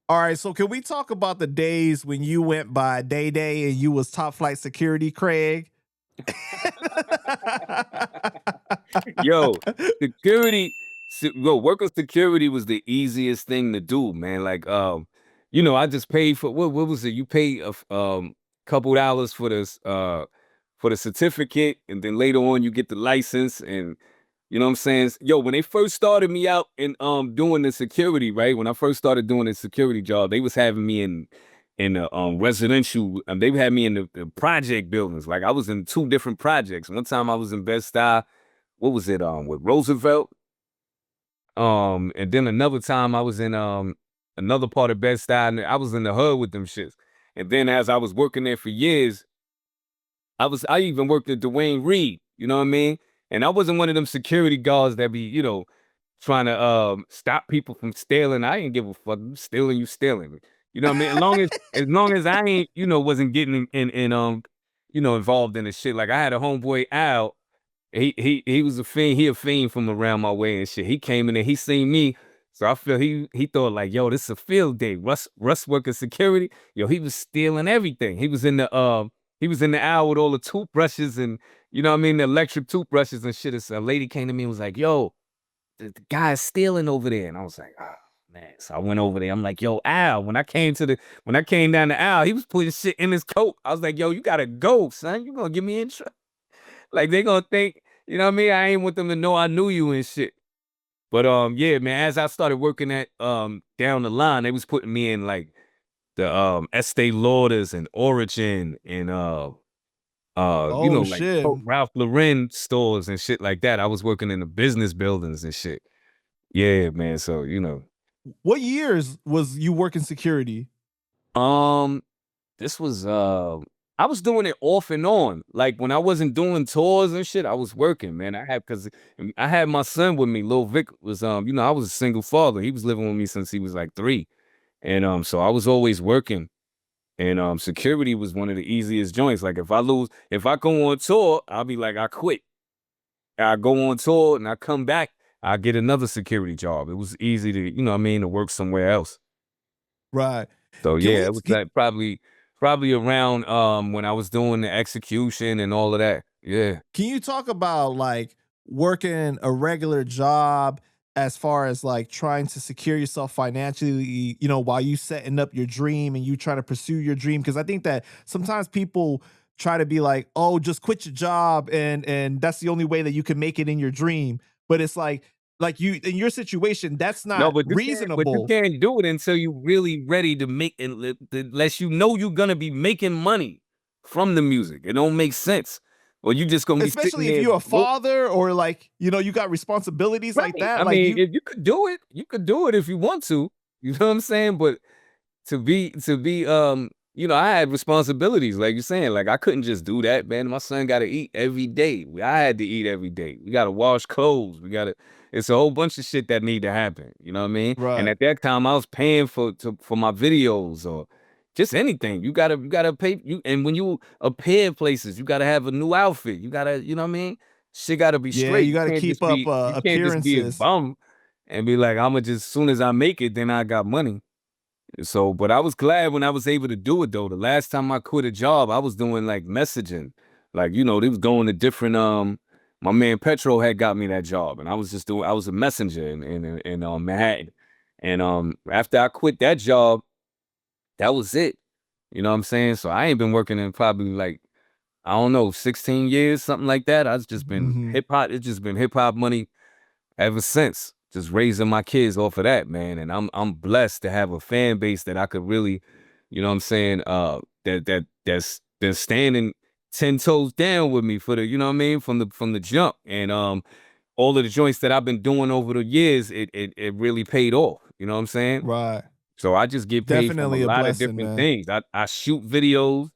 All right, so can we talk about the days when you went by Day Day and you was top flight security, Craig? Yo, worker security was the easiest thing to do, man. Like, I just paid for what was it? You pay couple dollars for the certificate, and then later on you get the license, and you know what I'm saying? Yo, when they first started me out in doing the security, right? When I first started doing the security job, they was having me in the residential, they had me in the project buildings. Like I was in 2 different projects. One time I was in Bed-Stuy, what was it, with Roosevelt? And then another time I was in another part of Bed-Stuy, and I was in the hood with them shits. And then as I was working there for years, I even worked at Dwayne Reed, you know what I mean? And I wasn't one of them security guards that be, trying to stop people from stealing. I didn't give a fuck. You stealing, you stealing. You know what I mean? As long as I ain't, wasn't getting involved in the shit. Like I had a homeboy Al. He was a fiend. He a fiend from around my way and shit. He came in and he seen me. So I feel he thought like, yo, this is a field day. Russ working security. Yo, he was stealing everything. He was in the aisle with all the toothbrushes and you know what I mean, the electric toothbrushes and shit. And so a lady came to me and was like, yo, the guy's stealing over there. And I was like, oh man. So I went over there. I'm like, yo, Al, when I came down the aisle, he was putting shit in his coat. I was like, yo, you gotta go, son. You gonna get me in trouble. Like they gonna think, you know what I mean? I ain't want them to know I knew you and shit. But yeah, man, as I started working at down the line, they was putting me in like the Estee Lauders and Origin and Oh like shit. Ralph Lauren stores and shit like that. I was working in the business buildings and shit. Yeah, man. So, What years was you working security? Um, this was I was doing it off and on. Like when I wasn't doing tours and shit, I was working, man. Cause I had my son with me. Lil Vic was I was a single father. He was living with me since he was like 3. And so I was always working. And security was one of the easiest joints. Like if I go on tour, I'll be like, I quit. I go on tour and I come back, I get another security job. It was easy to, to work somewhere else. Right. So Can yeah, we it was like probably around when I was doing the execution and all of that. Yeah. can you talk about like working a regular job as far as like trying to secure yourself financially, while you setting up your dream and you trying to pursue your dream? Because I think that sometimes people try to be like, oh, just quit your job and that's the only way that you can make it in your dream. But it's like you in your situation, that's No, not but you reasonable. can't do it until you really ready to make it unless you know you're gonna be making money from the music. It don't make sense. Or you just gonna be sitting Especially if there you're a broke. father or like, you got responsibilities like Right. that. I Like mean, if you could do it, you could do it if you want to. You know what I'm saying? But to be I had responsibilities, like you're saying. Like I couldn't just do that, man. My son gotta eat every day. I had to eat every day. We gotta wash clothes. It's a whole bunch of shit that need to happen. You know what I mean? And right. at that time I was paying for my videos or just anything. You gotta pay you, and when you appear places, you gotta have a new outfit. You gotta, you know what I mean? Shit gotta be Yeah, straight. you got to keep up You can't just be a appearances. bum and be like, I'ma just soon as I make it, then I got money. So, but I was glad when I was able to do it though. The last time I quit a job, I was doing like messaging. Like, they was going to different my man Petro had got me that job and I was a messenger in Manhattan. And after I quit that job, that was it. You know what I'm saying? So I ain't been working in probably like, I don't know, 16 years, something like that. I've just been Mhm. hip hop. It's just been hip hop money ever since. Just raising my kids off of that, man. And I'm blessed to have a fan base that I could really, you know what I'm saying, that's standing 10 toes down with me for the, you know what I mean, from the jump. And all of the joints that I've been doing over the years, it really paid off. You know what I'm saying? Right. So I just get paid from a Definitely a lot of blessing, different man. things. I shoot videos.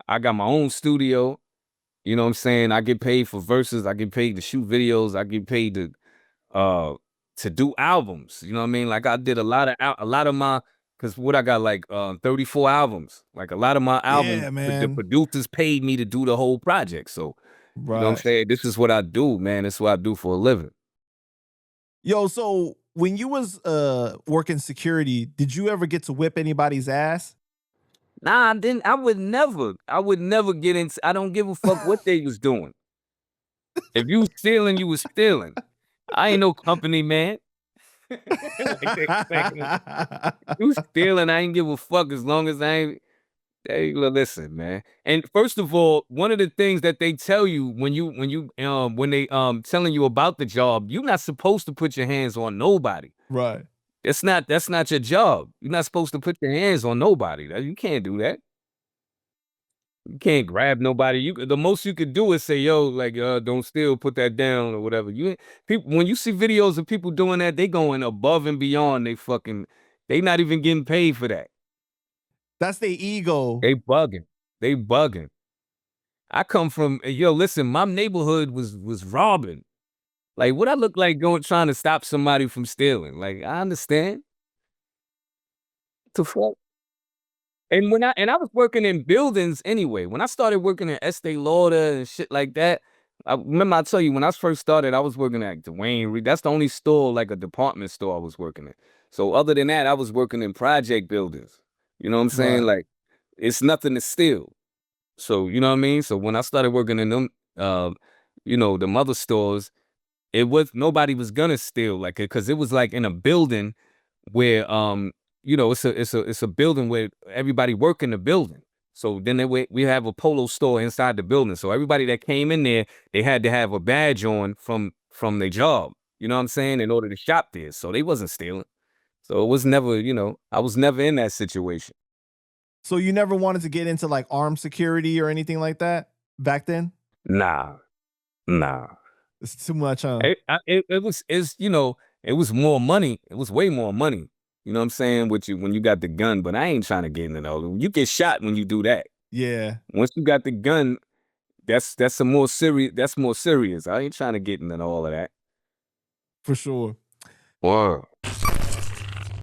I got my own studio. You know what I'm saying? I get paid for verses. I get paid to shoot videos. I get paid uh to do albums. You know what I mean? Like I did a lot of my, because what I got like 34 albums. Like a lot of my albums, Yeah, the man. producers paid me to do the whole project. So you know what I'm Right. saying? This is what I do, man. This is what I do for a living. Yo, so when you was working security, did you ever get to whip anybody's ass? Nah, I didn't. I would never get into. I don't give a fuck what they was doing. If you was stealing, you was stealing. I ain't no company man. Like they expecting you stealing, I ain't give a fuck as long as I ain't. Hey, well, listen, man. And first of all, one of the things that they tell you when they telling you about the job, you're not supposed to put your hands on nobody. Right. That's not your job. You're not supposed to put your hands on nobody. You can't do that. You can't grab nobody. The most you could do is say, "Yo, like, don't steal, put that down or whatever." People when you see videos of people doing that, they going above and beyond. They not even getting paid for that. That's their ego. They bugging. They bugging. I come from yo, listen, my neighborhood was robbing. Like, what I look like going trying to stop somebody from stealing? Like, I understand. The fuck? And I was working in buildings anyway. When I started working in Estee Lauder and shit like that, I remember I tell you when I first started, I was working at Dwayne Reed. That's the only store, like a department store I was working in. So other than that, I was working in project buildings. You know what I'm saying? Right. Like, it's nothing to steal. So, you know what I mean? So when I started working in them, the mother stores, it was nobody was gonna steal like it because it was like in a building where it's a building where everybody work in the building. So then we have a polo store inside the building. So everybody that came in there, they had to have a badge on from their job. You know what I'm saying? In order to shop there. So they wasn't stealing. So it was never, I was never in that situation. So you never wanted to get into like armed security or anything like that back then? Nah, nah. It's too much, huh? It was more money. It was way more money. You know what I'm saying? With you when you got the gun, but I ain't trying to get into all. You get shot when you do that. Yeah, Once you got the gun, that's a more serious. That's more serious. I ain't trying to get into all of that. for sure. Word.